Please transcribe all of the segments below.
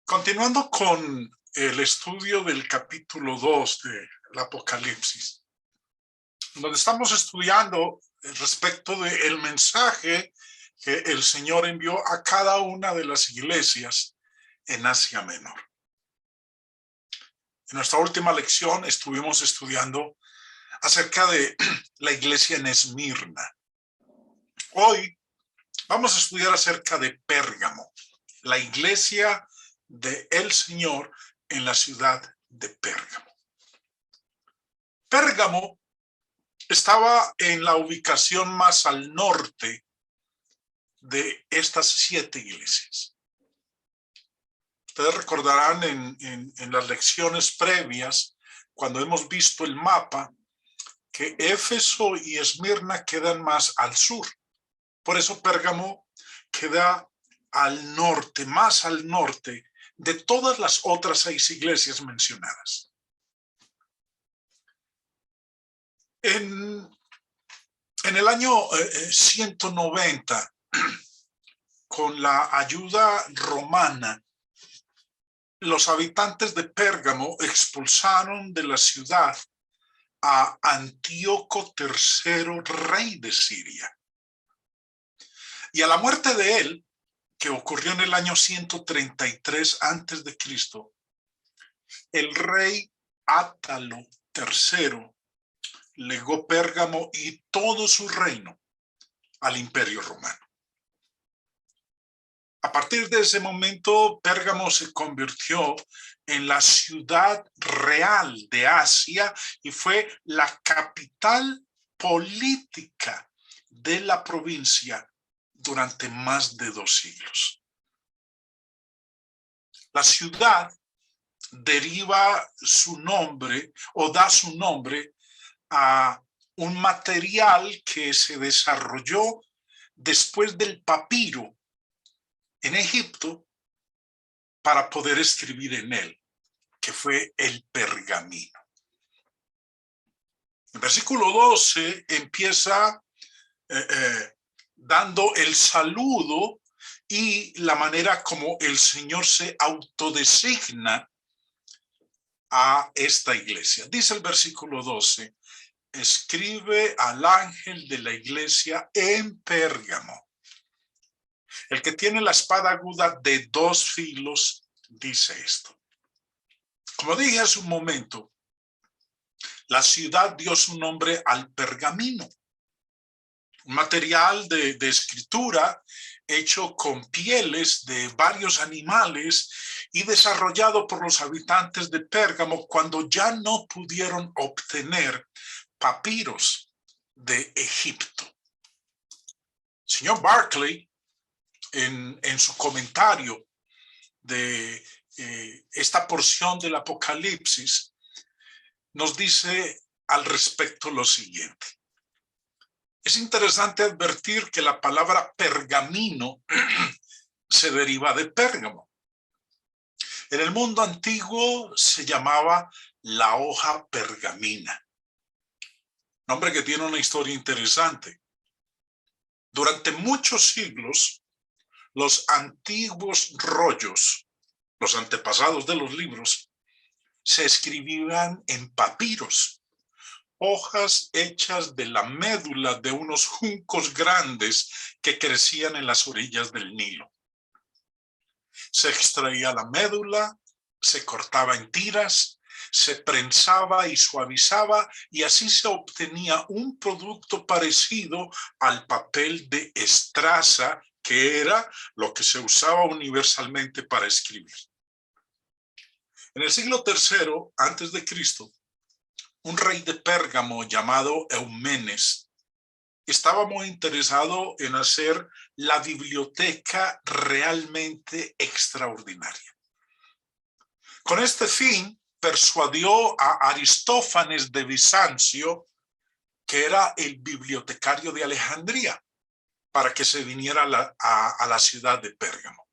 Continuando con el estudio del capítulo 2 del Apocalipsis, donde estamos estudiando respecto del mensaje que el Señor envió a cada una de las iglesias en Asia Menor. En nuestra última lección estuvimos estudiando acerca de la iglesia en Esmirna. Hoy vamos a estudiar acerca de Pérgamo, la iglesia del Señor en la ciudad de Pérgamo. Pérgamo estaba en la ubicación más al norte de estas 7 iglesias. Ustedes recordarán en las lecciones previas, cuando hemos visto el mapa, que Éfeso y Esmirna quedan más al sur. Por eso Pérgamo queda al norte, más al norte de todas las otras 6 iglesias mencionadas. En el año 190, con la ayuda romana, los habitantes de Pérgamo expulsaron de la ciudad a Antíoco III, rey de Siria. Y a la muerte de él, que ocurrió en el año 133 antes de Cristo, el rey Átalo III legó Pérgamo y todo su reino al Imperio Romano. A partir de ese momento, Pérgamo se convirtió en la ciudad real de Asia y fue la capital política de la provincia durante más de 2 siglos. La ciudad deriva su nombre o da su nombre a un material que se desarrolló después del papiro en Egipto para poder escribir en él, que fue el pergamino. El versículo 12 empieza dando el saludo y la manera como el Señor se autodesigna a esta iglesia. Dice el versículo 12, escribe al ángel de la iglesia en Pérgamo. El que tiene la espada aguda de 2 filos dice esto. Como dije hace un momento, la ciudad dio su nombre al pergamino, un material de escritura hecho con pieles de varios animales y desarrollado por los habitantes de Pérgamo cuando ya no pudieron obtener papiros de Egipto. Señor Barclay, en su comentario de esta porción del Apocalipsis, nos dice al respecto lo siguiente. Es interesante advertir que la palabra pergamino se deriva de Pérgamo. En el mundo antiguo se llamaba la hoja pergamina, nombre que tiene una historia interesante. Durante muchos siglos, los antiguos rollos, los antepasados de los libros, se escribían en papiros, hojas hechas de la médula de unos juncos grandes que crecían en las orillas del Nilo. Se extraía la médula, se cortaba en tiras, se prensaba y suavizaba y así se obtenía un producto parecido al papel de estraza, que era lo que se usaba universalmente para escribir. En el siglo III antes de Cristo, un rey de Pérgamo llamado Eumenes estaba muy interesado en hacer la biblioteca realmente extraordinaria. Con este fin, persuadió a Aristófanes de Bizancio, que era el bibliotecario de Alejandría, para que se viniera a la ciudad de Pérgamo.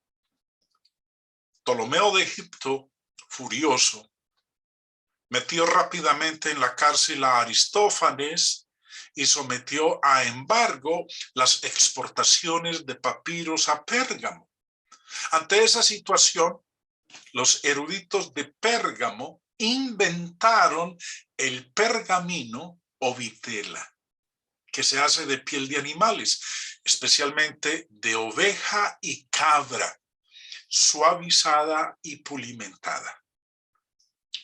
Ptolomeo de Egipto, furioso, metió rápidamente en la cárcel a Aristófanes y sometió a embargo las exportaciones de papiros a Pérgamo. Ante esa situación, los eruditos de Pérgamo inventaron el pergamino o vitela, que se hace de piel de animales, especialmente de oveja y cabra, suavizada y pulimentada.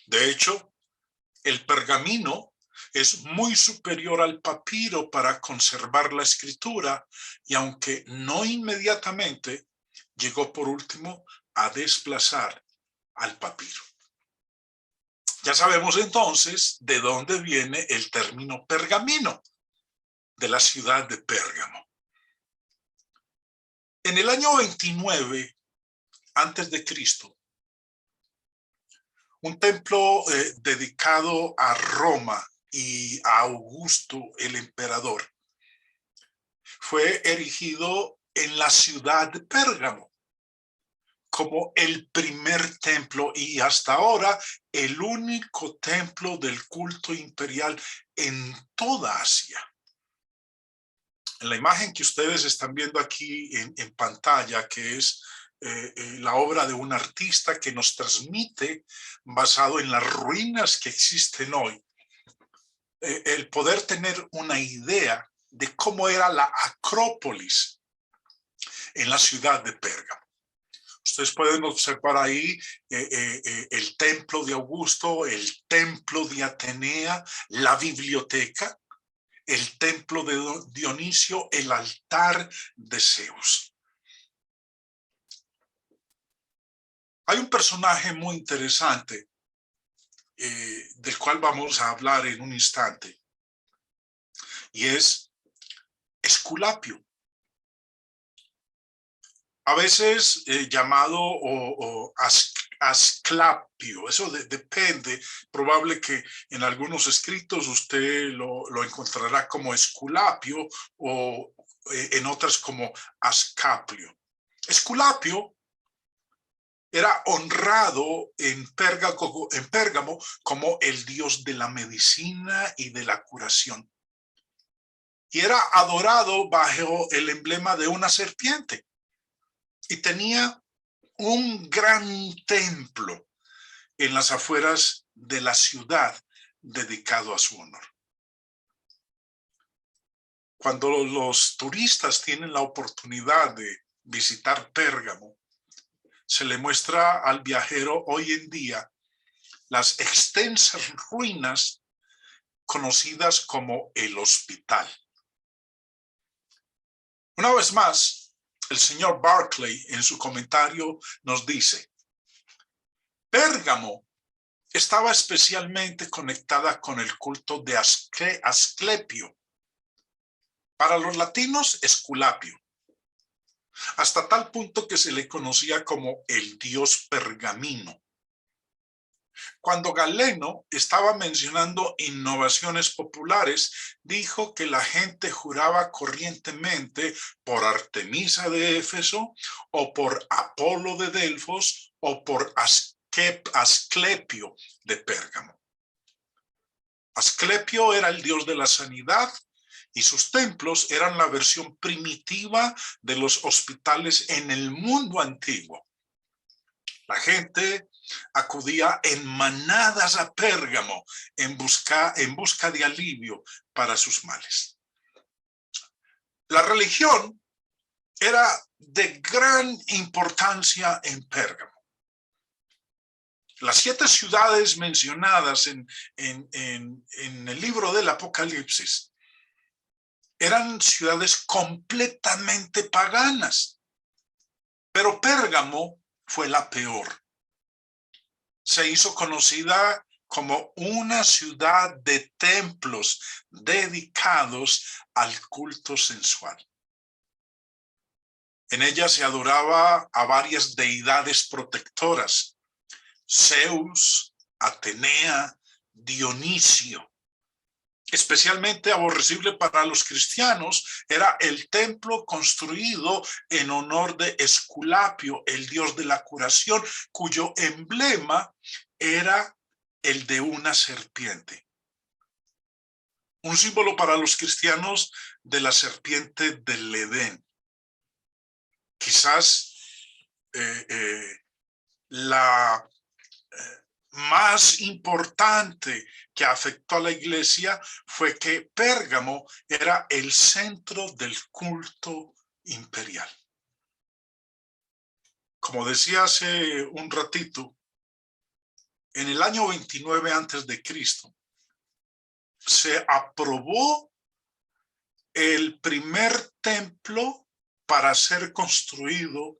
De hecho, el pergamino es muy superior al papiro para conservar la escritura, y aunque no inmediatamente, llegó por último a desplazar al papiro. Ya sabemos entonces de dónde viene el término pergamino, de la ciudad de Pérgamo. En el año 29 antes de Cristo, un templo dedicado a Roma y a Augusto, el emperador, fue erigido en la ciudad de Pérgamo como el primer templo y hasta ahora el único templo del culto imperial en toda Asia. En la imagen que ustedes están viendo aquí en pantalla, que es la obra de un artista que nos transmite, basado en las ruinas que existen hoy, el poder tener una idea de cómo era la Acrópolis en la ciudad de Pérgamo. Ustedes pueden observar ahí el templo de Augusto, el templo de Atenea, la biblioteca, el templo de Dionisio, el altar de Zeus. Hay un personaje muy interesante del cual vamos a hablar en un instante, y es Esculapio. A veces llamado Asclepio, eso depende, probable que en algunos escritos usted lo encontrará como Esculapio o en otras como Asclepio. Esculapio era honrado en Pérgamo como el dios de la medicina y de la curación. Y era adorado bajo el emblema de una serpiente. Y tenía un gran templo en las afueras de la ciudad dedicado a su honor. Cuando los turistas tienen la oportunidad de visitar Pérgamo, se le muestra al viajero hoy en día las extensas ruinas conocidas como el hospital. Una vez más, el señor Barclay en su comentario nos dice: Pérgamo estaba especialmente conectada con el culto de Asclepio. Para los latinos, Esculapio, hasta tal punto que se le conocía como el dios pergamino. Cuando Galeno estaba mencionando innovaciones populares, dijo que la gente juraba corrientemente por Artemisa de Éfeso, o por Apolo de Delfos, o por Asclepio de Pérgamo. Asclepio era el dios de la sanidad y sus templos eran la versión primitiva de los hospitales en el mundo antiguo. La gente acudía en manadas a Pérgamo en busca de alivio para sus males. La religión era de gran importancia en Pérgamo. Las 7 ciudades mencionadas en el libro del Apocalipsis eran ciudades completamente paganas, pero Pérgamo fue la peor. Se hizo conocida como una ciudad de templos dedicados al culto sensual. En ella se adoraba a varias deidades protectoras: Zeus, Atenea, Dionisio. Especialmente aborrecible para los cristianos era el templo construido en honor de Esculapio, el dios de la curación, cuyo emblema era el de una serpiente. Un símbolo para los cristianos de la serpiente del Edén. Quizás la más importante que afectó a la iglesia fue que Pérgamo era el centro del culto imperial. Como decía hace un ratito, en el año 29 antes de Cristo se aprobó el primer templo para ser construido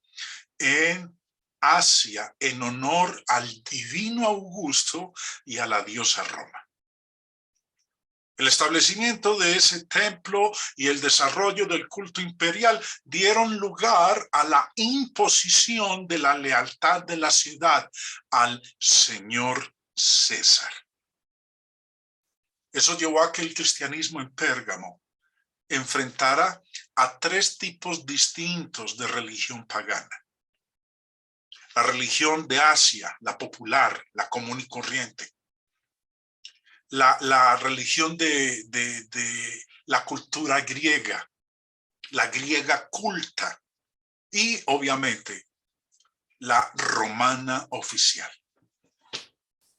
en Asia en honor al divino Augusto y a la diosa Roma. El establecimiento de ese templo y el desarrollo del culto imperial dieron lugar a la imposición de la lealtad de la ciudad al señor César. Eso llevó a que el cristianismo en Pérgamo enfrentara a tres tipos distintos de religión pagana. La religión de Asia, la popular, la común y corriente. La religión de la cultura griega, la griega culta. Y obviamente la romana oficial.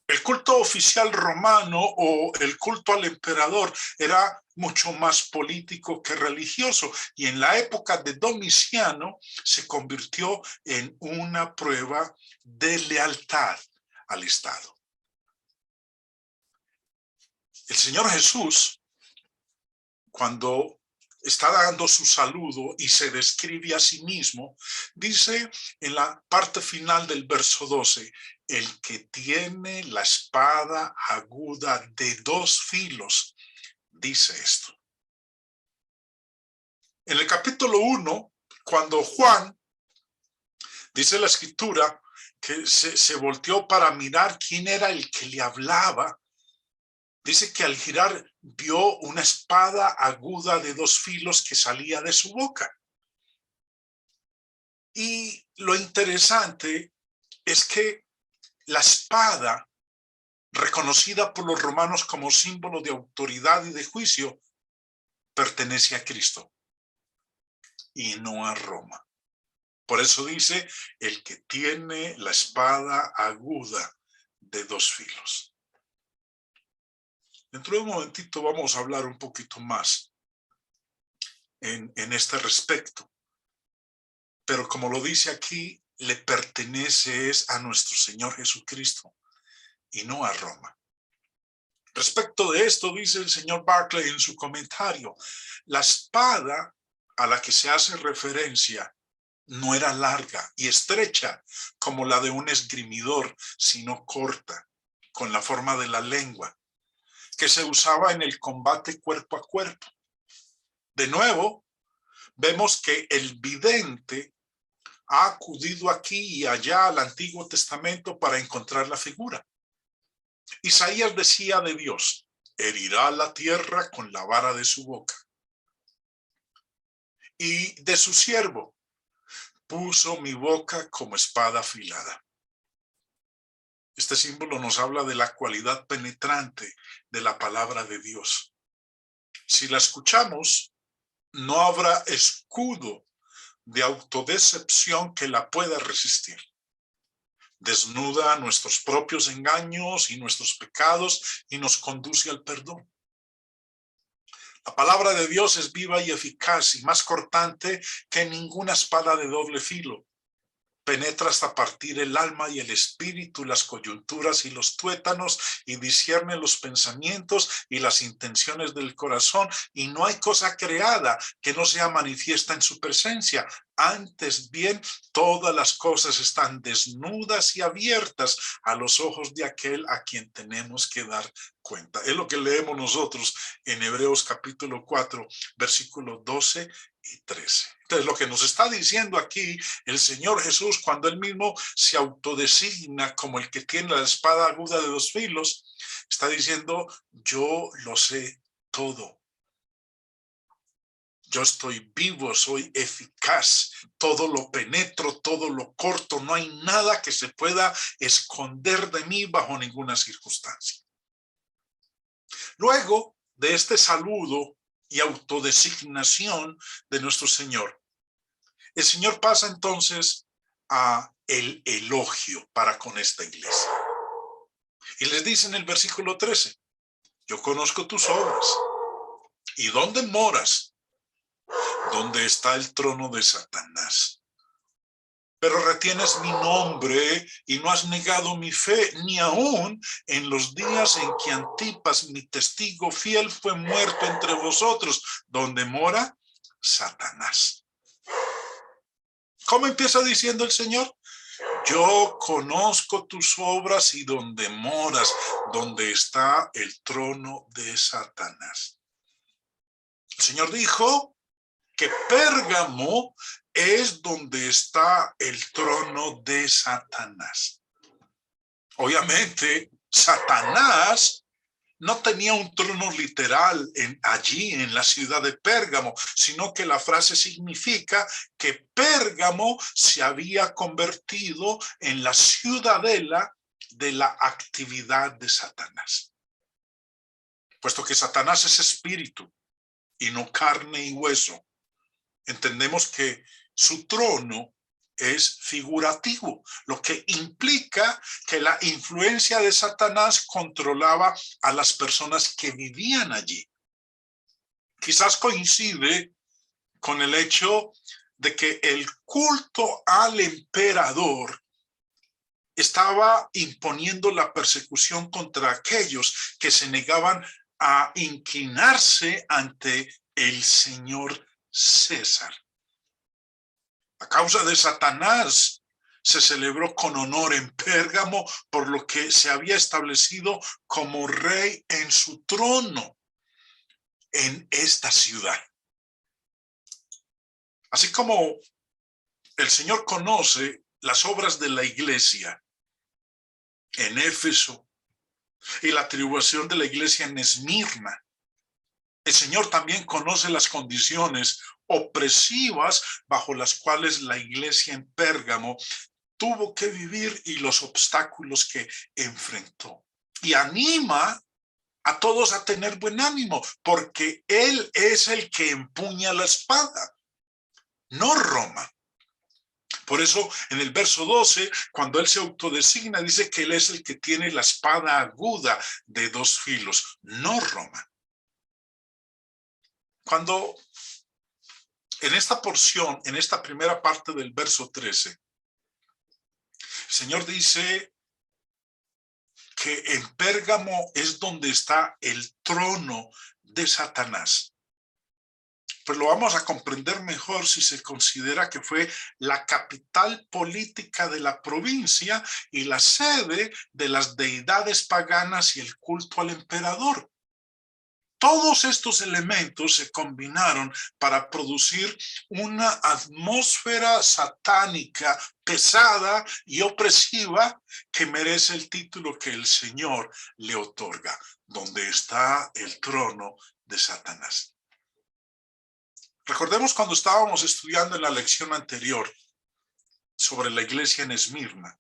El culto oficial romano o el culto al emperador era mucho más político que religioso y en la época de Domiciano se convirtió en una prueba de lealtad al Estado. El Señor Jesús, cuando está dando su saludo y se describe a sí mismo, dice en la parte final del verso 12, el que tiene la espada aguda de dos filos, dice esto. En el capítulo 1, cuando Juan, dice la escritura, que se volteó para mirar quién era el que le hablaba, dice que al girar vio una espada aguda de dos filos que salía de su boca. Y lo interesante es que la espada, reconocida por los romanos como símbolo de autoridad y de juicio, pertenece a Cristo y no a Roma. Por eso dice, el que tiene la espada aguda de dos filos. Dentro de un momentito vamos a hablar un poquito más en este respecto. Pero como lo dice aquí, le pertenece es a nuestro Señor Jesucristo y no a Roma. Respecto de esto, dice el señor Barclay en su comentario, la espada a la que se hace referencia no era larga y estrecha como la de un esgrimidor, sino corta, con la forma de la lengua, que se usaba en el combate cuerpo a cuerpo. De nuevo, vemos que el vidente ha acudido aquí y allá al Antiguo Testamento para encontrar la figura. Isaías decía de Dios, herirá la tierra con la vara de su boca. Y de su siervo, puso mi boca como espada afilada. Este símbolo nos habla de la cualidad penetrante de la palabra de Dios. Si la escuchamos, no habrá escudo de autodecepción que la pueda resistir. Desnuda nuestros propios engaños y nuestros pecados y nos conduce al perdón. La palabra de Dios es viva y eficaz y más cortante que ninguna espada de doble filo. Penetra hasta partir el alma y el espíritu, las coyunturas y los tuétanos, y discierne los pensamientos y las intenciones del corazón, y no hay cosa creada que no sea manifiesta en su presencia. Antes bien, todas las cosas están desnudas y abiertas a los ojos de aquel a quien tenemos que dar cuenta. Es lo que leemos nosotros en Hebreos capítulo 4, versículos 12 y 13. Entonces, lo que nos está diciendo aquí el Señor Jesús, cuando él mismo se autodesigna como el que tiene la espada aguda de dos filos, está diciendo, yo lo sé todo. Yo estoy vivo, soy eficaz, todo lo penetro, todo lo corto, no hay nada que se pueda esconder de mí bajo ninguna circunstancia. Luego de este saludo y autodesignación de nuestro Señor, el Señor pasa entonces a el elogio para con esta iglesia. Y les dice en el versículo 13, yo conozco tus obras. ¿Y dónde moras? ¿Dónde está el trono de Satanás? Pero retienes mi nombre y no has negado mi fe, ni aún en los días en que Antipas, mi testigo fiel, fue muerto entre vosotros, donde mora Satanás. ¿Cómo empieza diciendo el Señor? Yo conozco tus obras y donde moras, donde está el trono de Satanás. El Señor dijo que Pérgamo es donde está el trono de Satanás. Obviamente, Satanás no tenía un trono literal allí en la ciudad de Pérgamo, sino que la frase significa que Pérgamo se había convertido en la ciudadela de la actividad de Satanás. Puesto que Satanás es espíritu y no carne y hueso, entendemos que su trono es figurativo, lo que implica que la influencia de Satanás controlaba a las personas que vivían allí. Quizás coincide con el hecho de que el culto al emperador estaba imponiendo la persecución contra aquellos que se negaban a inclinarse ante el señor César. A causa de Satanás se celebró con honor en Pérgamo, por lo que se había establecido como rey en su trono en esta ciudad. Así como el Señor conoce las obras de la iglesia en Éfeso y la tribulación de la iglesia en Esmirna, el Señor también conoce las condiciones opresivas bajo las cuales la iglesia en Pérgamo tuvo que vivir y los obstáculos que enfrentó. Y anima a todos a tener buen ánimo, porque Él es el que empuña la espada, no Roma. Por eso en el verso 12, cuando Él se autodesigna, dice que Él es el que tiene la espada aguda de dos filos, no Roma. Cuando en esta porción, en esta primera parte del verso 13, el Señor dice que en Pérgamo es donde está el trono de Satanás. Pues lo vamos a comprender mejor si se considera que fue la capital política de la provincia y la sede de las deidades paganas y el culto al emperador. Todos estos elementos se combinaron para producir una atmósfera satánica pesada y opresiva que merece el título que el Señor le otorga, donde está el trono de Satanás. Recordemos cuando estábamos estudiando en la lección anterior sobre la iglesia en Esmirna,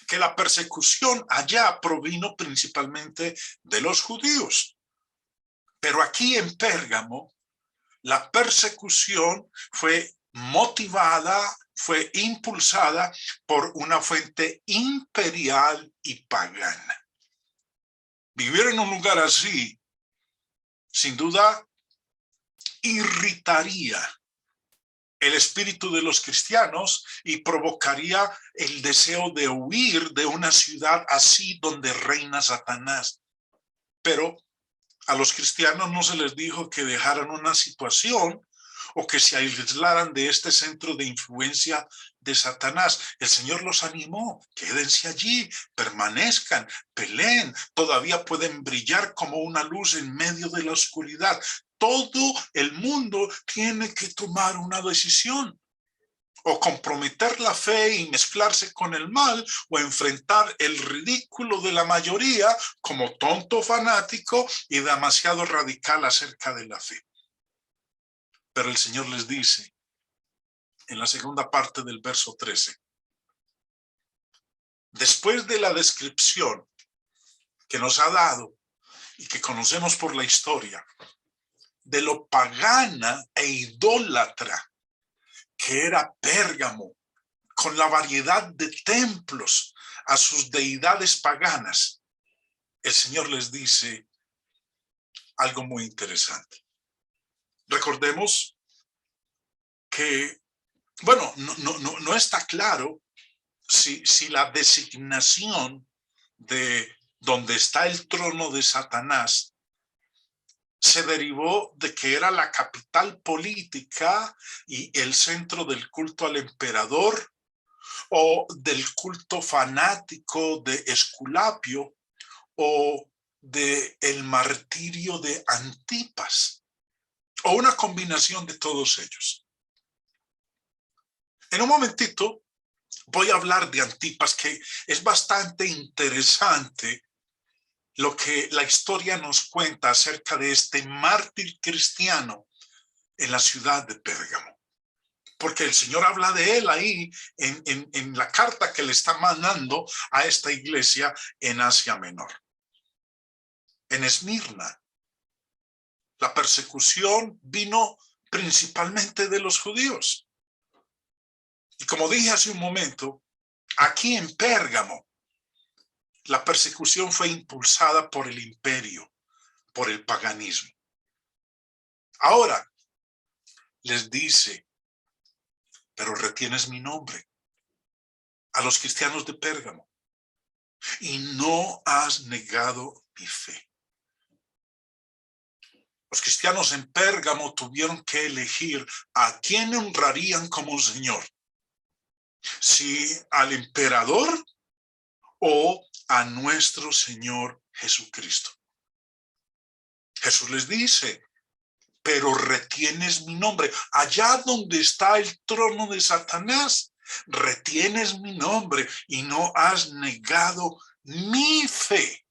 que la persecución allá provino principalmente de los judíos. Pero aquí en Pérgamo, la persecución fue motivada, fue impulsada por una fuente imperial y pagana. Vivir en un lugar así, sin duda, irritaría el espíritu de los cristianos y provocaría el deseo de huir de una ciudad así donde reina Satanás. Pero a los cristianos no se les dijo que dejaran una situación o que se aislaran de este centro de influencia de Satanás. El Señor los animó, quédense allí, permanezcan, peleen, todavía pueden brillar como una luz en medio de la oscuridad. Todo el mundo tiene que tomar una decisión. O comprometer la fe y mezclarse con el mal, o enfrentar el ridículo de la mayoría como tonto fanático y demasiado radical acerca de la fe. Pero el Señor les dice, en la segunda parte del verso 13, después de la descripción que nos ha dado y que conocemos por la historia, de lo pagana e idólatra que era Pérgamo, con la variedad de templos a sus deidades paganas, el Señor les dice algo muy interesante. Recordemos que, bueno, no está claro si la designación de donde está el trono de Satanás se derivó de que era la capital política y el centro del culto al emperador, o del culto fanático de Esculapio, o del martirio de Antipas, o una combinación de todos ellos. En un momentito voy a hablar de Antipas, que es bastante interesante lo que la historia nos cuenta acerca de este mártir cristiano en la ciudad de Pérgamo. Porque el Señor habla de él ahí en la carta que le está mandando a esta iglesia en Asia Menor. En Esmirna, la persecución vino principalmente de los judíos. Y como dije hace un momento, aquí en Pérgamo, la persecución fue impulsada por el imperio, por el paganismo. Ahora, les dice, pero retienes mi nombre a los cristianos de Pérgamo y no has negado mi fe. Los cristianos en Pérgamo tuvieron que elegir a quién honrarían como Señor, si al emperador o a nuestro Señor Jesucristo. Jesús les dice, pero retienes mi nombre. Allá donde está el trono de Satanás, retienes mi nombre y no has negado mi fe.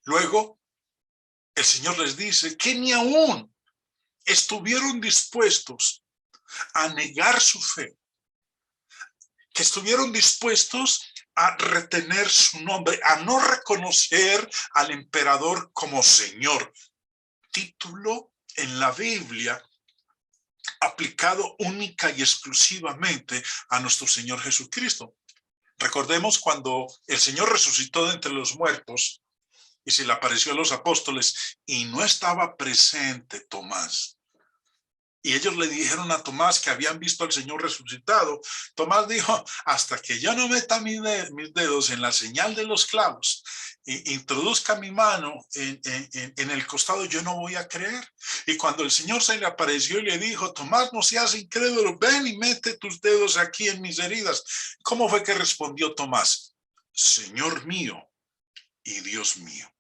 Luego, el Señor les dice que ni aún estuvieron dispuestos a negar su fe, que estuvieron dispuestos a retener su nombre, a no reconocer al emperador como Señor, título en la Biblia aplicado única y exclusivamente a nuestro Señor Jesucristo. Recordemos cuando el Señor resucitó de entre los muertos y se le apareció a los apóstoles y no estaba presente Tomás. Y ellos le dijeron a Tomás que habían visto al Señor resucitado. Tomás dijo, hasta que yo no meta mis dedos en la señal de los clavos e introduzca mi mano en el costado, yo no voy a creer. Y cuando el Señor se le apareció y le dijo, Tomás, no seas incrédulo, ven y mete tus dedos aquí en mis heridas. ¿Cómo fue que respondió Tomás? Señor mío y Dios mío.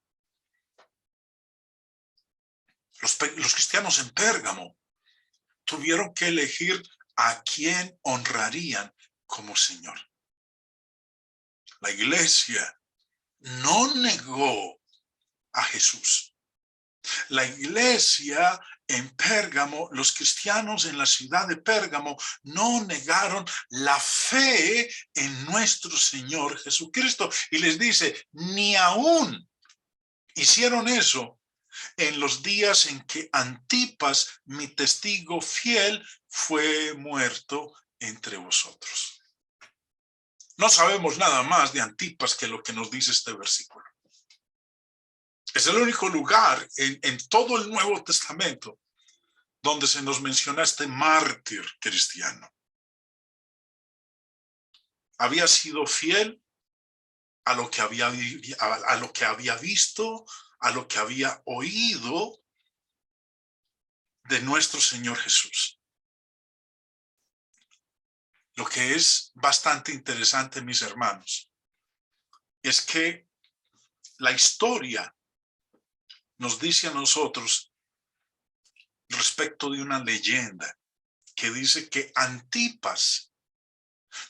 Los cristianos en Pérgamo tuvieron que elegir a quién honrarían como Señor. La iglesia no negó a Jesús. La iglesia en Pérgamo, los cristianos en la ciudad de Pérgamo, no negaron la fe en nuestro Señor Jesucristo. Y les dice, ni aún hicieron eso en los días en que Antipas, mi testigo fiel, fue muerto entre vosotros. No sabemos nada más de Antipas que lo que nos dice este versículo. Es el único lugar en todo el Nuevo Testamento donde se nos menciona este mártir cristiano. Había sido fiel a lo que había visto, a lo que había oído de nuestro Señor Jesús. Lo que es bastante interesante, mis hermanos, es que la historia nos dice a nosotros respecto de una leyenda que dice que Antipas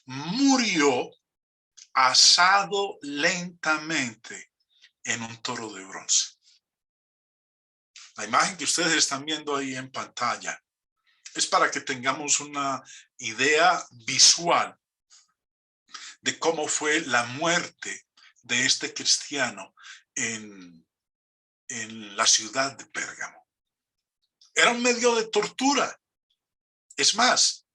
murió asado lentamente en un toro de bronce. La imagen que ustedes están viendo ahí en pantalla es para que tengamos una idea visual de cómo fue la muerte de este cristiano en la ciudad de Pérgamo. Era un medio de tortura. Es más,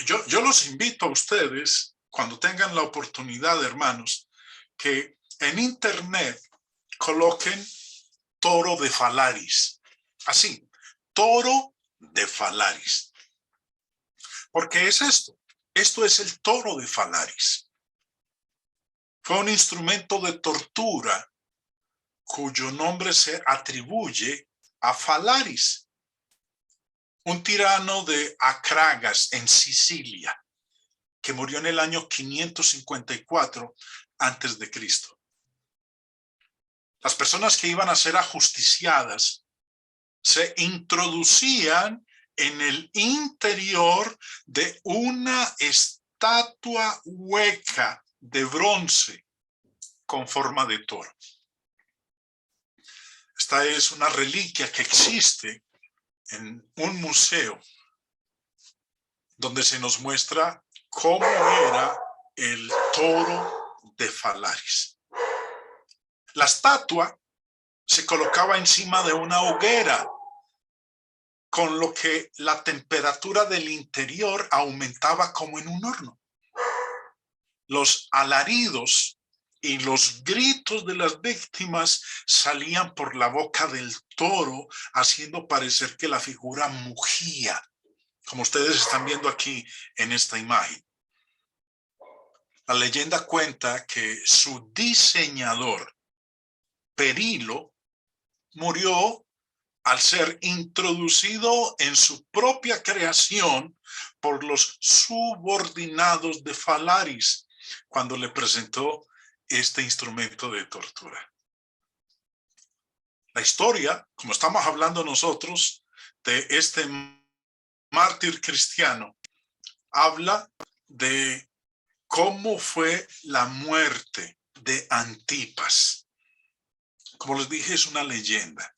Yo los invito a ustedes, cuando tengan la oportunidad, hermanos, que en internet coloquen toro de Falaris. Así, toro de Falaris. Porque es esto. Esto es el toro de Falaris. Fue un instrumento de tortura cuyo nombre se atribuye a Falaris, un tirano de Acragas en Sicilia, que murió en el año 554 antes de Cristo. Las personas que iban a ser ajusticiadas se introducían en el interior de una estatua hueca de bronce con forma de toro. Esta es una reliquia que existe en un museo donde se nos muestra cómo era el toro de Falaris. La estatua se colocaba encima de una hoguera, con lo que la temperatura del interior aumentaba como en un horno. Los alaridos y los gritos de las víctimas salían por la boca del toro, haciendo parecer que la figura mugía, como ustedes están viendo aquí en esta imagen. La leyenda cuenta que su diseñador, Perilo, murió al ser introducido en su propia creación por los subordinados de Falaris, cuando le presentó este instrumento de tortura. La historia, como estamos hablando nosotros, de este mártir cristiano, habla de cómo fue la muerte de Antipas. Como les dije, es una leyenda.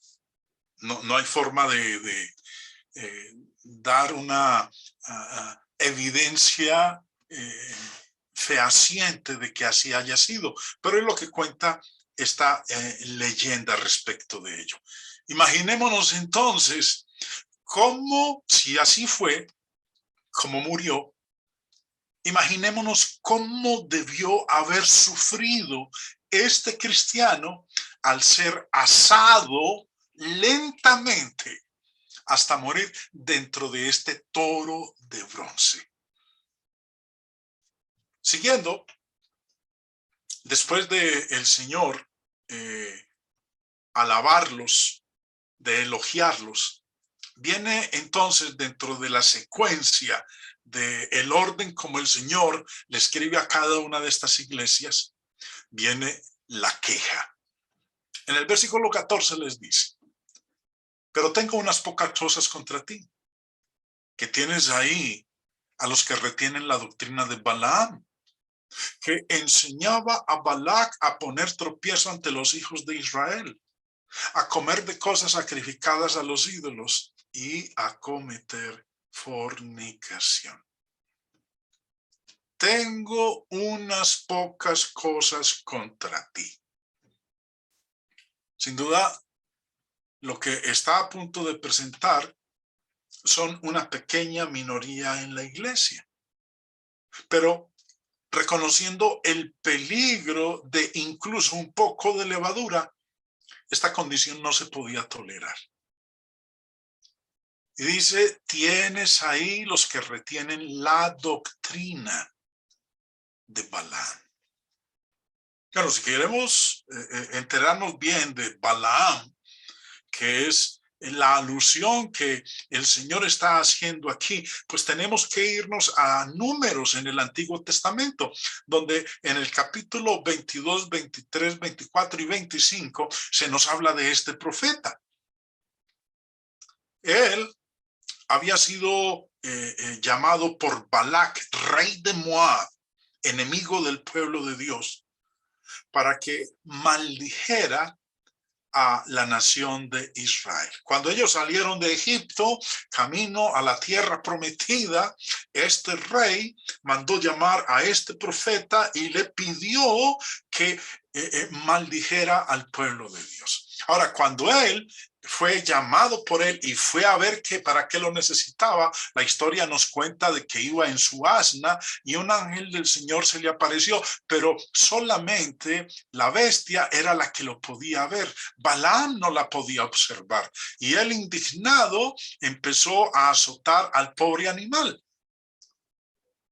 No hay forma de dar una evidencia fehaciente de que así haya sido, pero es lo que cuenta esta leyenda respecto de ello. Imaginémonos entonces cómo, si así fue, cómo murió, imaginémonos cómo debió haber sufrido este cristiano al ser asado lentamente hasta morir dentro de este toro de bronce. Siguiendo, después de el Señor alabarlos, de elogiarlos, viene entonces dentro de la secuencia del orden como el Señor le escribe a cada una de estas iglesias, viene la queja. En el versículo 14 les dice: pero tengo unas pocas cosas contra ti, que tienes ahí a los que retienen la doctrina de Balaam, que enseñaba a Balac a poner tropiezo ante los hijos de Israel, a comer de cosas sacrificadas a los ídolos y a cometer fornicación. Tengo unas pocas cosas contra ti. Sin duda, lo que está a punto de presentar son una pequeña minoría en la iglesia, pero reconociendo el peligro de incluso un poco de levadura, esta condición no se podía tolerar. Y dice: tienes ahí los que retienen la doctrina de Balaam. Claro, si queremos enterarnos bien de Balaam, que es la alusión que el Señor está haciendo aquí, pues tenemos que irnos a Números en el Antiguo Testamento, donde en el capítulo 22, 23, 24 y 25 se nos habla de este profeta. Él había sido llamado por Balac, rey de Moab, enemigo del pueblo de Dios, para que maldijera a la nación de Israel. Cuando ellos salieron de Egipto, camino a la tierra prometida, este rey mandó llamar a este profeta y le pidió que maldijera al pueblo de Dios. Ahora, cuando él fue llamado por él y fue a ver que para qué lo necesitaba, la historia nos cuenta de que iba en su asna y un ángel del Señor se le apareció, pero solamente la bestia era la que lo podía ver. Balaam no la podía observar y él, indignado, empezó a azotar al pobre animal.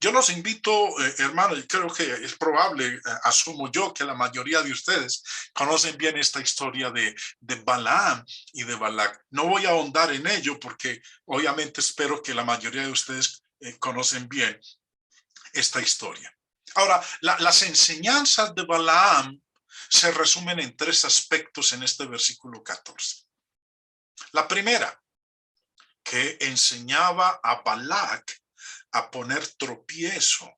Yo los invito, hermanos, y creo que es probable, asumo yo, que la mayoría de ustedes conocen bien esta historia de Balaam y de Balac. No voy a ahondar en ello porque obviamente espero que la mayoría de ustedes conocen bien esta historia. Ahora, las enseñanzas de Balaam se resumen en tres aspectos en este versículo 14. La primera, que enseñaba a Balac a poner tropiezo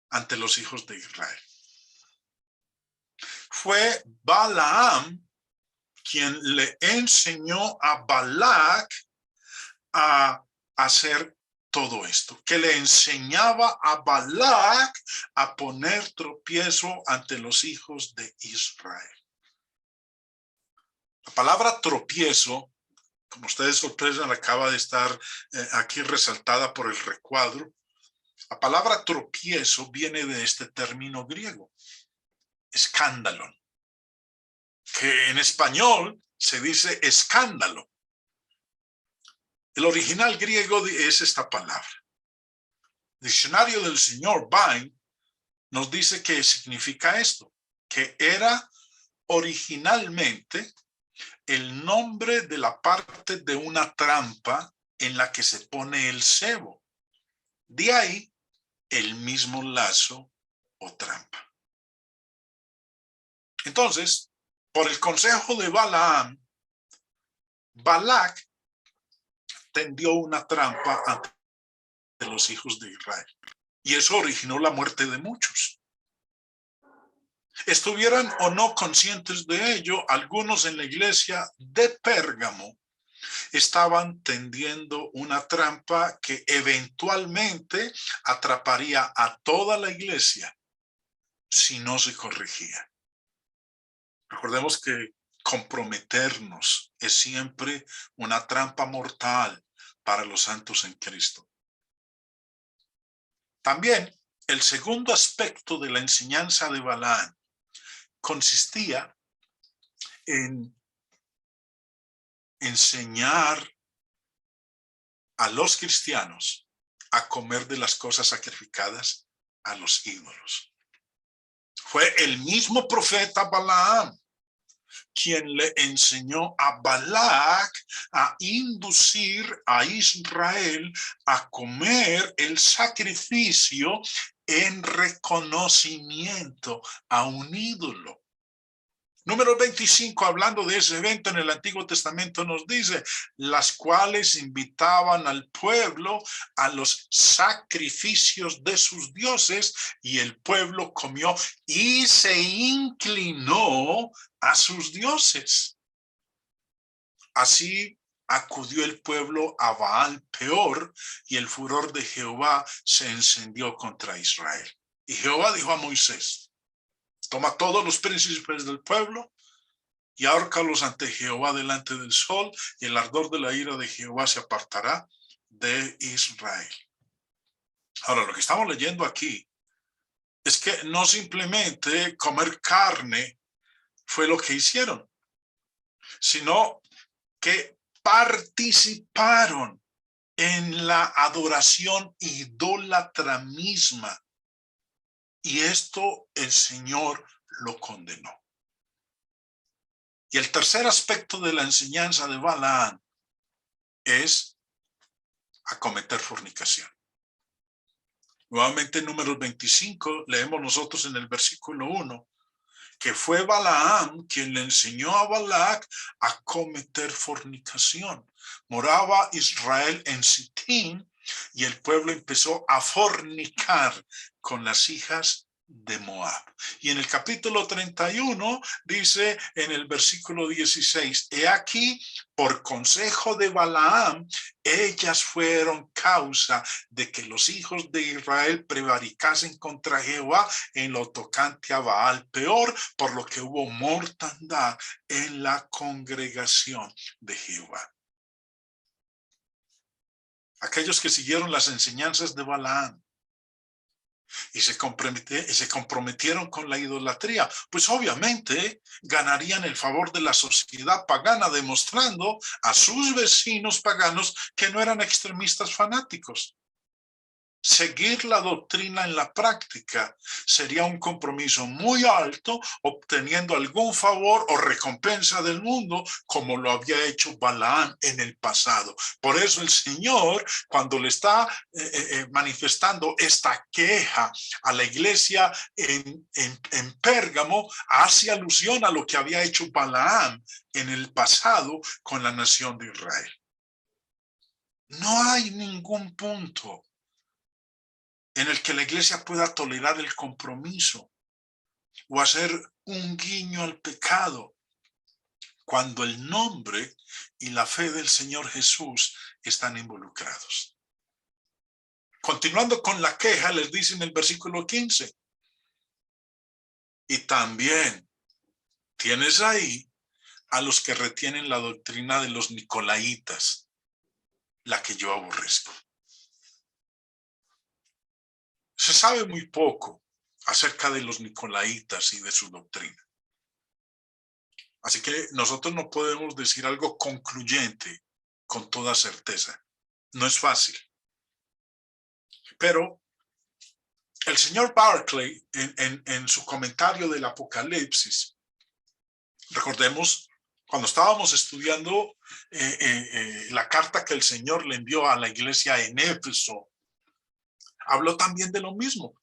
ante los hijos de Israel. Fue Balaam quien le enseñó a Balac a hacer todo esto, que le enseñaba a Balac a poner tropiezo ante los hijos de Israel. La palabra tropiezo, como ustedes sorpresan, acaba de estar aquí resaltada por el recuadro. La palabra tropiezo viene de este término griego, escándalo, que en español se dice escándalo. El original griego es esta palabra. El diccionario del señor Vine nos dice que significa esto, que era originalmente el nombre de la parte de una trampa en la que se pone el cebo. De ahí el mismo lazo o trampa. Entonces, por el consejo de Balaam, Balac tendió una trampa ante los hijos de Israel. Y eso originó la muerte de muchos. Estuvieran o no conscientes de ello, algunos en la iglesia de Pérgamo estaban tendiendo una trampa que eventualmente atraparía a toda la iglesia si no se corregía. Recordemos que comprometernos es siempre una trampa mortal para los santos en Cristo. También el segundo aspecto de la enseñanza de Balaam consistía en enseñar a los cristianos a comer de las cosas sacrificadas a los ídolos. Fue el mismo profeta Balaam quien le enseñó a Balac a inducir a Israel a comer el sacrificio en reconocimiento a un ídolo. Número 25, hablando de ese evento en el Antiguo Testamento, nos dice, las cuales invitaban al pueblo a los sacrificios de sus dioses, y el pueblo comió y se inclinó a sus dioses. Así acudió el pueblo a Baal Peor, y el furor de Jehová se encendió contra Israel. Y Jehová dijo a Moisés, toma todos los príncipes del pueblo y ahórcalos ante Jehová delante del sol, y el ardor de la ira de Jehová se apartará de Israel. Ahora, lo que estamos leyendo aquí es que no simplemente comer carne fue lo que hicieron, sino que participaron en la adoración idólatra misma. Y esto el Señor lo condenó. Y el tercer aspecto de la enseñanza de Balaam es a cometer fornicación. Nuevamente en Números 25 leemos nosotros en el versículo 1 que fue Balaam quien le enseñó a Balac a cometer fornicación. Moraba Israel en Sittim y el pueblo empezó a fornicar con las hijas de Moab. Y en el capítulo 31 dice en el versículo 16, he aquí, por consejo de Balaam, ellas fueron causa de que los hijos de Israel prevaricasen contra Jehová en lo tocante a Baal, peor, por lo que hubo mortandad en la congregación de Jehová. Aquellos que siguieron las enseñanzas de Balaam y se comprometieron con la idolatría, pues obviamente ganarían el favor de la sociedad pagana, demostrando a sus vecinos paganos que no eran extremistas fanáticos. Seguir la doctrina en la práctica sería un compromiso muy alto, obteniendo algún favor o recompensa del mundo, como lo había hecho Balaam en el pasado. Por eso el Señor, cuando le está manifestando esta queja a la iglesia en Pérgamo, hace alusión a lo que había hecho Balaam en el pasado con la nación de Israel. No hay ningún punto en el que la iglesia pueda tolerar el compromiso o hacer un guiño al pecado cuando el nombre y la fe del Señor Jesús están involucrados. Continuando con la queja, les dice en el versículo 15, y también tienes ahí a los que retienen la doctrina de los nicolaitas, la que yo aborrezco. Se sabe muy poco acerca de los nicolaitas y de su doctrina. Así que nosotros no podemos decir algo concluyente con toda certeza. No es fácil. Pero el señor Barclay, en su comentario del Apocalipsis, recordemos, cuando estábamos estudiando la carta que el Señor le envió a la iglesia en Éfeso, habló también de lo mismo.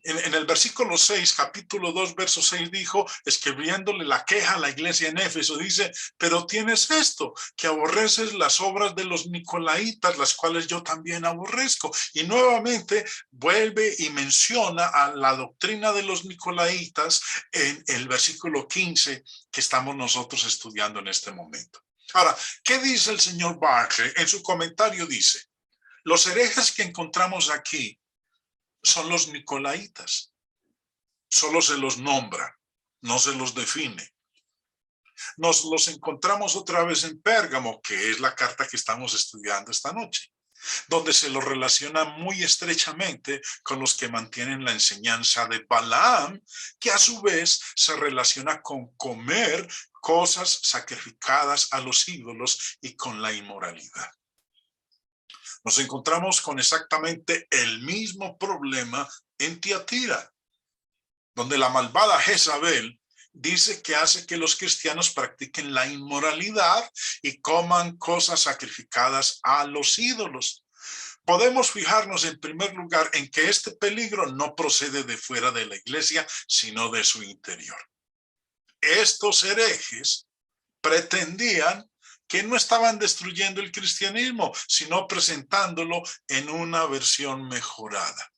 En el versículo 6, capítulo 2, verso 6 dijo, escribiéndole la queja a la iglesia en Éfeso, dice, pero tienes esto, que aborreces las obras de los nicolaitas, las cuales yo también aborrezco. Y nuevamente vuelve y menciona a la doctrina de los nicolaitas en el versículo 15 que estamos nosotros estudiando en este momento. Ahora, ¿qué dice el señor Barclay? En su comentario dice, los herejes que encontramos aquí son los nicolaitas. Solo se los nombra, no se los define. Nos los encontramos otra vez en Pérgamo, que es la carta que estamos estudiando esta noche, donde se los relaciona muy estrechamente con los que mantienen la enseñanza de Balaam, que a su vez se relaciona con comer cosas sacrificadas a los ídolos y con la inmoralidad. Nos encontramos con exactamente el mismo problema en Tiatira, donde la malvada Jezabel dice que hace que los cristianos practiquen la inmoralidad y coman cosas sacrificadas a los ídolos. Podemos fijarnos en primer lugar en que este peligro no procede de fuera de la iglesia, sino de su interior. Estos herejes pretendían que no estaban destruyendo el cristianismo, sino presentándolo en una versión mejorada.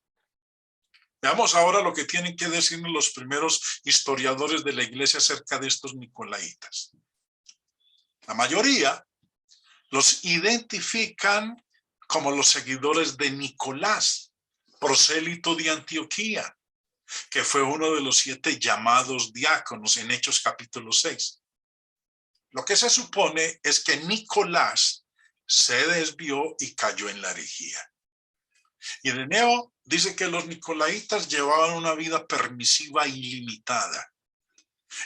Veamos ahora lo que tienen que decirnos los primeros historiadores de la iglesia acerca de estos nicolaitas. La mayoría los identifican como los seguidores de Nicolás, prosélito de Antioquía, que fue uno de los 7 llamados diáconos en Hechos capítulo 6. Lo que se supone es que Nicolás se desvió y cayó en la herejía. Ireneo dice que los nicolaitas llevaban una vida permisiva ilimitada.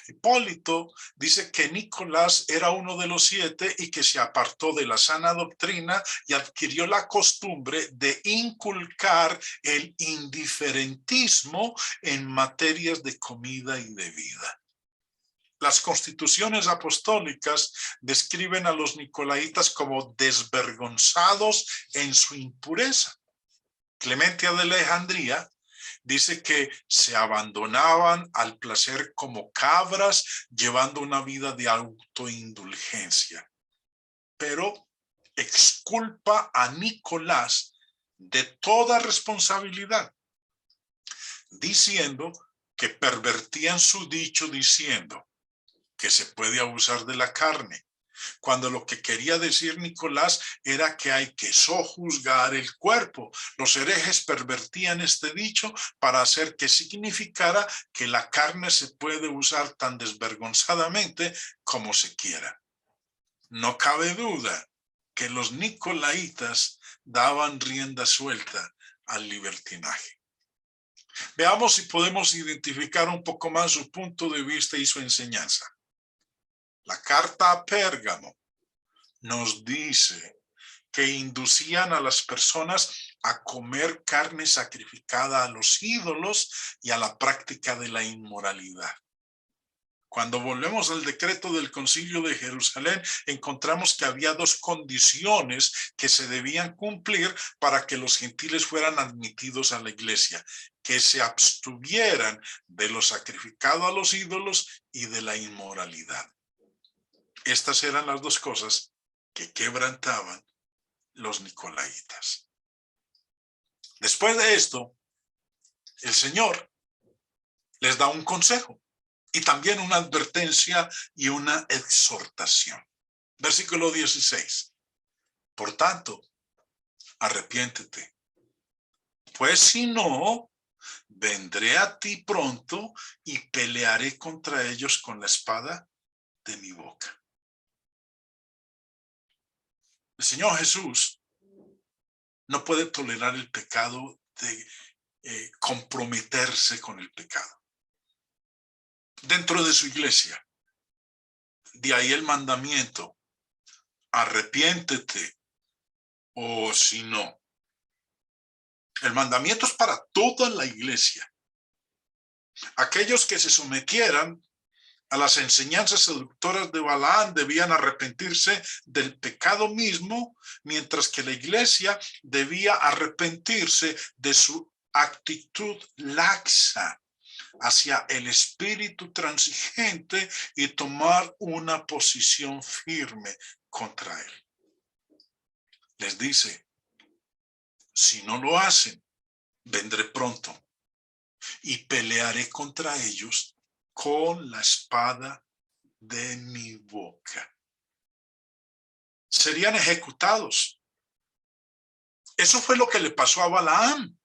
Hipólito dice que Nicolás era uno de los 7 y que se apartó de la sana doctrina y adquirió la costumbre de inculcar el indiferentismo en materias de comida y de vida. Las constituciones apostólicas describen a los nicolaitas como desvergonzados en su impureza. Clemente de Alejandría dice que se abandonaban al placer como cabras, llevando una vida de autoindulgencia. Pero exculpa a Nicolás de toda responsabilidad. diciendo que pervertían su dicho diciendo que se puede abusar de la carne, cuando lo que quería decir Nicolás era que hay que sojuzgar el cuerpo. Los herejes pervertían este dicho para hacer que significara que la carne se puede usar tan desvergonzadamente como se quiera. No cabe duda que los nicolaitas daban rienda suelta al libertinaje. Veamos si podemos identificar un poco más su punto de vista y su enseñanza. La carta a Pérgamo nos dice que inducían a las personas a comer carne sacrificada a los ídolos y a la práctica de la inmoralidad. Cuando volvemos al decreto del Concilio de Jerusalén, encontramos que había dos condiciones que se debían cumplir para que los gentiles fueran admitidos a la iglesia: que se abstuvieran de lo sacrificado a los ídolos y de la inmoralidad. Estas eran las dos cosas que quebrantaban los nicolaitas. Después de esto, el Señor les da un consejo y también una advertencia y una exhortación. Versículo 16. Por tanto, arrepiéntete, pues si no, vendré a ti pronto y pelearé contra ellos con la espada de mi boca. El Señor Jesús no puede tolerar el pecado de comprometerse con el pecado dentro de su iglesia. De ahí el mandamiento: arrepiéntete, o si no. El mandamiento es para toda la iglesia. Aquellos que se sometieran a las enseñanzas seductoras de Balaam debían arrepentirse del pecado mismo, mientras que la iglesia debía arrepentirse de su actitud laxa hacia el espíritu transigente y tomar una posición firme contra él. Les dice: si no lo hacen, vendré pronto y pelearé contra ellos con la espada de mi boca. Serían ejecutados. Eso fue lo que le pasó a Balaam.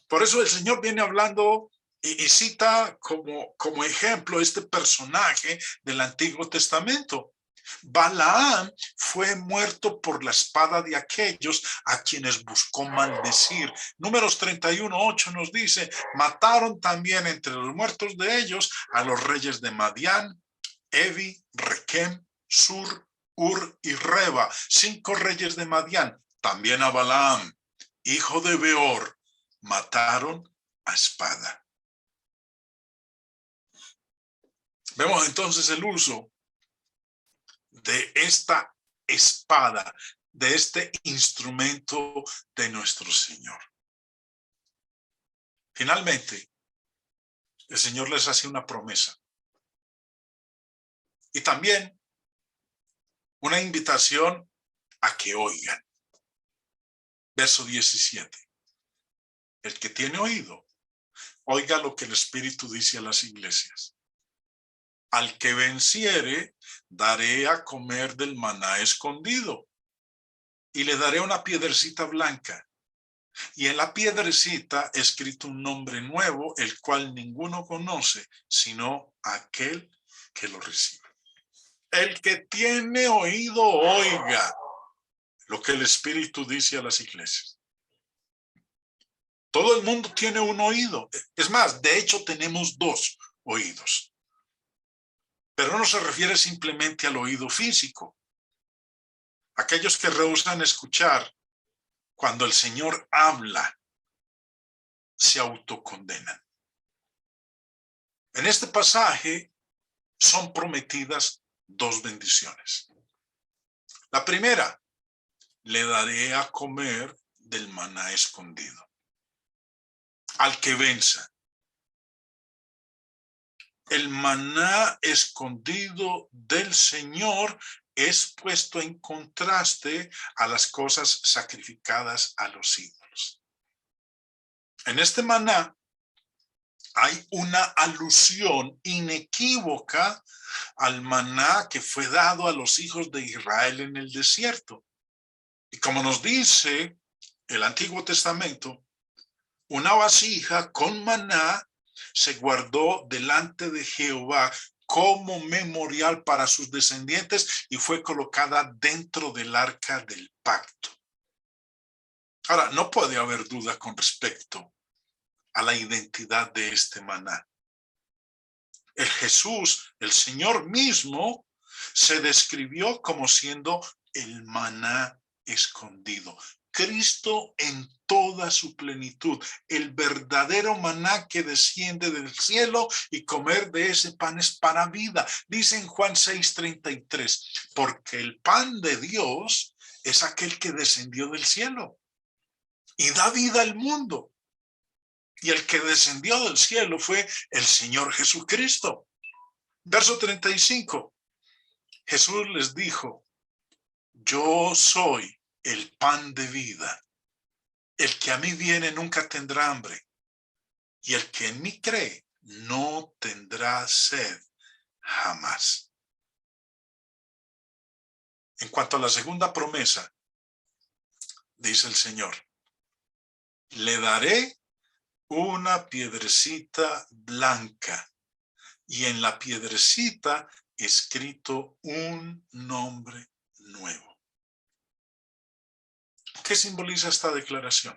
Por eso el Señor viene hablando y cita como ejemplo este personaje del Antiguo Testamento. Balaam fue muerto por la espada de aquellos a quienes buscó maldecir. Números 31:8 nos dice: mataron también entre los muertos de ellos a los reyes de Madián, Evi, Requem, Sur, Ur y Reba, 5 reyes de Madián. También a Balaam, hijo de Beor, mataron a espada. Vemos entonces el uso de esta espada, de este instrumento de nuestro Señor. Finalmente, el Señor les hace una promesa y también una invitación a que oigan. Verso 17. El que tiene oído, oiga lo que el Espíritu dice a las iglesias. Al que venciere, daré a comer del maná escondido, y le daré una piedrecita blanca, y en la piedrecita escrito un nombre nuevo, el cual ninguno conoce, sino aquel que lo recibe. El que tiene oído, oiga lo que el Espíritu dice a las iglesias. Todo el mundo tiene un oído. Es más, de hecho tenemos 2 oídos. Pero no se refiere simplemente al oído físico. Aquellos que rehúsan escuchar cuando el Señor habla se autocondenan. En este pasaje son prometidas 2 bendiciones. La primera: le daré a comer del maná escondido al que venza. El maná escondido del Señor es puesto en contraste a las cosas sacrificadas a los ídolos. En este maná hay una alusión inequívoca al maná que fue dado a los hijos de Israel en el desierto. Y como nos dice el Antiguo Testamento, una vasija con maná se guardó delante de Jehová como memorial para sus descendientes y fue colocada dentro del arca del pacto. Ahora, no puede haber duda con respecto a la identidad de este maná. El Jesús, el Señor mismo, se describió como siendo el maná escondido. Cristo en toda su plenitud, el verdadero maná que desciende del cielo, y comer de ese pan es para vida. Dice en Juan 6:33, porque el pan de Dios es aquel que descendió del cielo y da vida al mundo. Y el que descendió del cielo fue el Señor Jesucristo. Verso 35. Jesús les dijo, yo soy el pan de vida. El que a mí viene nunca tendrá hambre. Y el que en mí cree no tendrá sed jamás. En cuanto a la segunda promesa, dice el Señor, le daré una piedrecita blanca y en la piedrecita escrito un nombre nuevo. ¿Qué simboliza esta declaración?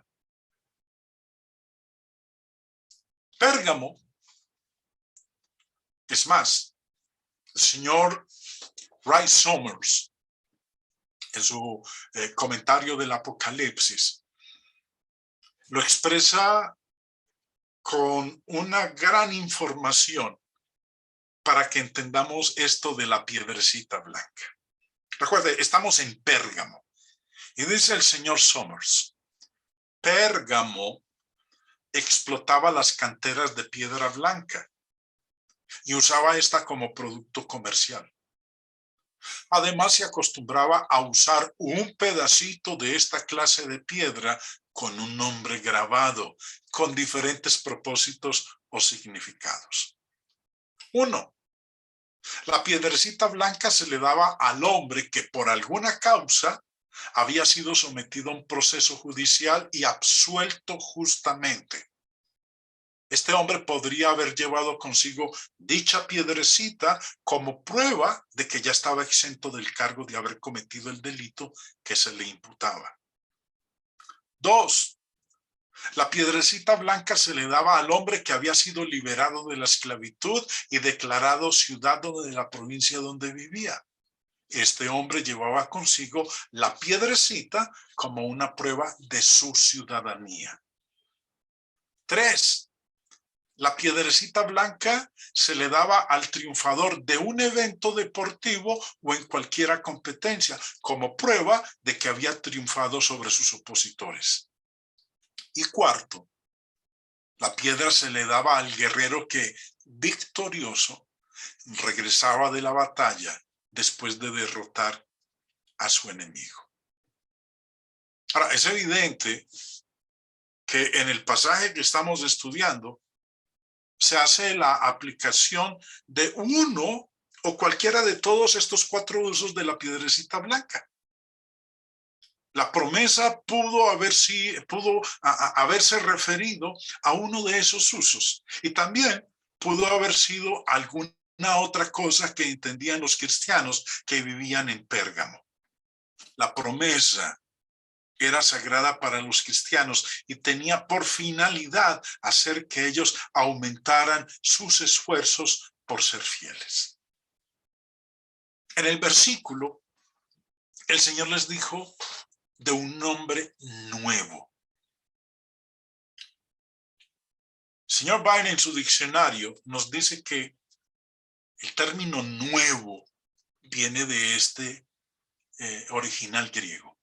Pérgamo, es más, el señor Wright Summers, en su comentario del Apocalipsis, lo expresa con una gran información para que entendamos esto de la piedrecita blanca. Recuerde, estamos en Pérgamo. Y dice el señor Summers, Pérgamo explotaba las canteras de piedra blanca y usaba esta como producto comercial. Además, se acostumbraba a usar un pedacito de esta clase de piedra con un nombre grabado, con diferentes propósitos o significados. 1. La piedrecita blanca se le daba al hombre que por alguna causa había sido sometido a un proceso judicial y absuelto justamente. Este hombre podría haber llevado consigo dicha piedrecita como prueba de que ya estaba exento del cargo de haber cometido el delito que se le imputaba. 2. La piedrecita blanca se le daba al hombre que había sido liberado de la esclavitud y declarado ciudadano de la provincia donde vivía. Este hombre llevaba consigo la piedrecita como una prueba de su ciudadanía. 3. La piedrecita blanca se le daba al triunfador de un evento deportivo o en cualquier competencia, como prueba de que había triunfado sobre sus opositores. Y 4, la piedra se le daba al guerrero que, victorioso, regresaba de la batalla después de derrotar a su enemigo. Ahora, es evidente que en el pasaje que estamos estudiando se hace la aplicación de uno o cualquiera de todos estos 4 usos de la piedrecita blanca. La promesa pudo haberse referido a uno de esos usos y también pudo haber sido alguna otra cosa que entendían los cristianos que vivían en Pérgamo. La promesa era sagrada para los cristianos y tenía por finalidad hacer que ellos aumentaran sus esfuerzos por ser fieles. En el versículo, el Señor les dijo de un nombre nuevo. El señor Bain en su diccionario nos dice que el término nuevo viene de este original griego,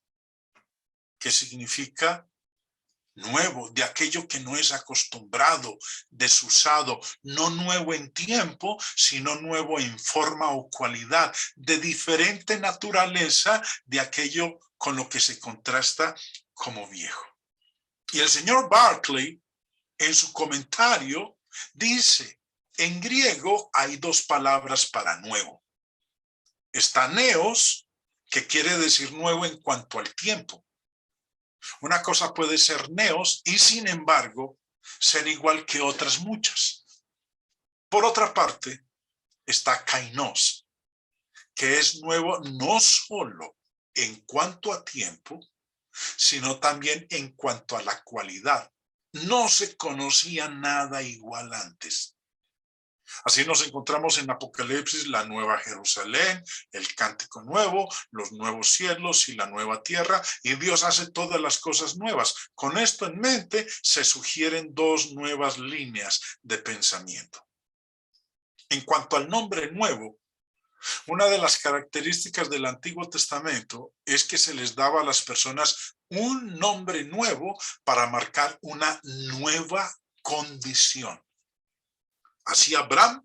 que significa nuevo, de aquello que no es acostumbrado, desusado, no nuevo en tiempo, sino nuevo en forma o cualidad, de diferente naturaleza de aquello con lo que se contrasta como viejo. Y el señor Barclay en su comentario, dice, en griego hay dos palabras para nuevo. Está neos, que quiere decir nuevo en cuanto al tiempo. Una cosa puede ser neos y sin embargo ser igual que otras muchas. Por otra parte, está kainos, que es nuevo no solo en cuanto a tiempo, sino también en cuanto a la cualidad. No se conocía nada igual antes. Así nos encontramos en Apocalipsis la nueva Jerusalén, el cántico nuevo, los nuevos cielos y la nueva tierra, y Dios hace todas las cosas nuevas. Con esto en mente se sugieren dos nuevas líneas de pensamiento. En cuanto al nombre nuevo, una de las características del Antiguo Testamento es que se les daba a las personas un nombre nuevo para marcar una nueva condición. Así Abraham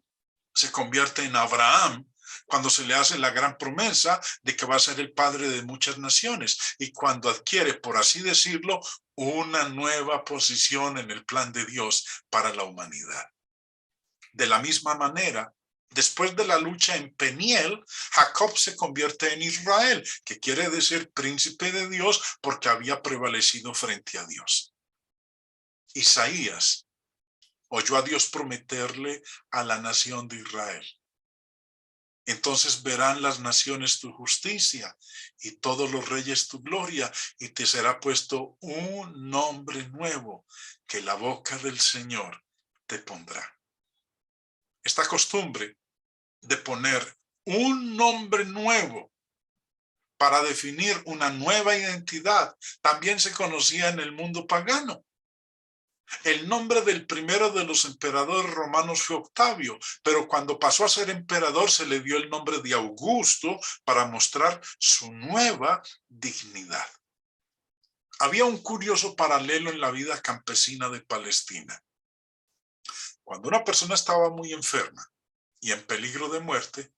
se convierte en Abraham cuando se le hace la gran promesa de que va a ser el padre de muchas naciones y cuando adquiere, por así decirlo, una nueva posición en el plan de Dios para la humanidad. De la misma manera, después de la lucha en Peniel, Jacob se convierte en Israel, que quiere decir príncipe de Dios porque había prevalecido frente a Dios. Isaías oyó a Dios prometerle a la nación de Israel: entonces verán las naciones tu justicia y todos los reyes tu gloria, y te será puesto un nombre nuevo que la boca del Señor te pondrá. Esta costumbre de poner un nombre nuevo para definir una nueva identidad también se conocía en el mundo pagano. El nombre del primero de los emperadores romanos fue Octavio, pero cuando pasó a ser emperador se le dio el nombre de Augusto para mostrar su nueva dignidad. Había un curioso paralelo en la vida campesina de Palestina. Cuando una persona estaba muy enferma y en peligro de muerte,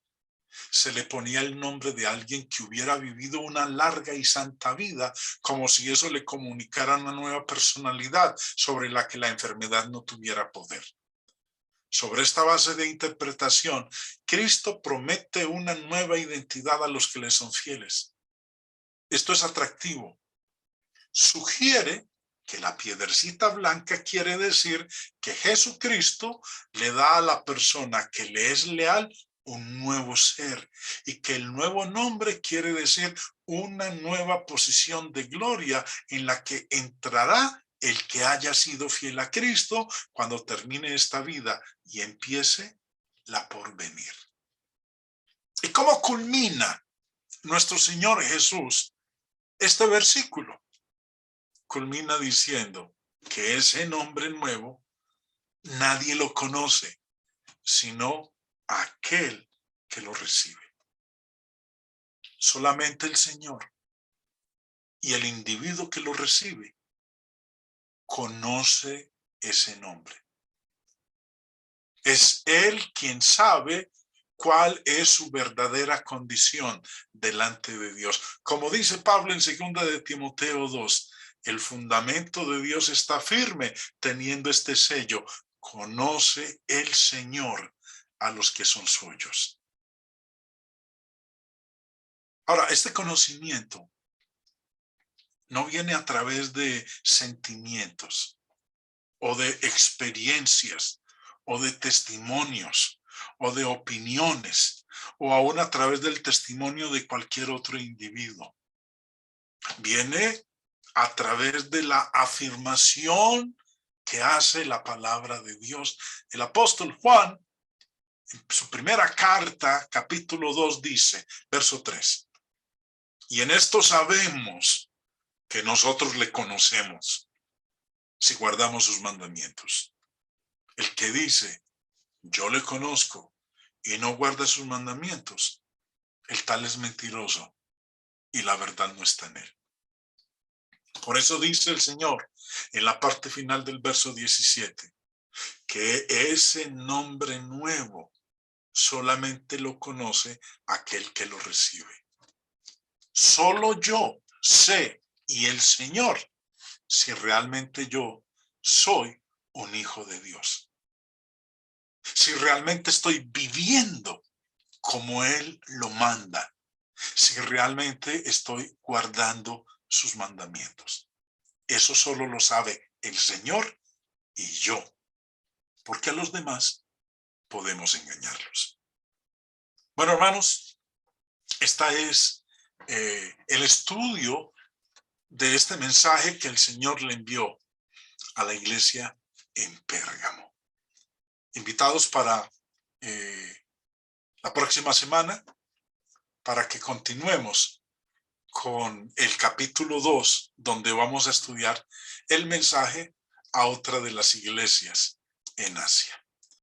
se le ponía el nombre de alguien que hubiera vivido una larga y santa vida, como si eso le comunicara una nueva personalidad sobre la que la enfermedad no tuviera poder. Sobre esta base de interpretación, Cristo promete una nueva identidad a los que le son fieles. Esto es atractivo. Sugiere que la piedrecita blanca quiere decir que Jesucristo le da a la persona que le es leal un nuevo ser y que el nuevo nombre quiere decir una nueva posición de gloria en la que entrará el que haya sido fiel a Cristo cuando termine esta vida y empiece la porvenir. ¿Y cómo culmina nuestro Señor Jesús este versículo? Culmina diciendo que ese nombre nuevo nadie lo conoce, sino aquel que lo recibe. Solamente el Señor y el individuo que lo recibe conoce ese nombre. Es Él quien sabe cuál es su verdadera condición delante de Dios. Como dice Pablo en 2 de Timoteo 2, el fundamento de Dios está firme teniendo este sello: conoce el Señor a los que son suyos. Ahora, este conocimiento no viene a través de sentimientos o de experiencias o de testimonios o de opiniones o aún a través del testimonio de cualquier otro individuo. Viene a través de la afirmación que hace la palabra de Dios. El apóstol Juan, en su primera carta, capítulo 2, dice, verso 3, y en esto sabemos que nosotros le conocemos si guardamos sus mandamientos. El que dice, yo le conozco y no guarda sus mandamientos, el tal es mentiroso y la verdad no está en él. Por eso dice el Señor en la parte final del verso 17, que ese nombre nuevo solamente lo conoce aquel que lo recibe. Solo yo sé, y el Señor, si realmente yo soy un hijo de Dios. Si realmente estoy viviendo como Él lo manda. Si realmente estoy guardando sus mandamientos. Eso solo lo sabe el Señor y yo. Porque a los demás podemos engañarlos. Bueno, hermanos, esta es el estudio de este mensaje que el Señor le envió a la iglesia en Pérgamo. Invitados para la próxima semana para que continuemos con el capítulo 2, donde vamos a estudiar el mensaje a otra de las iglesias en Asia.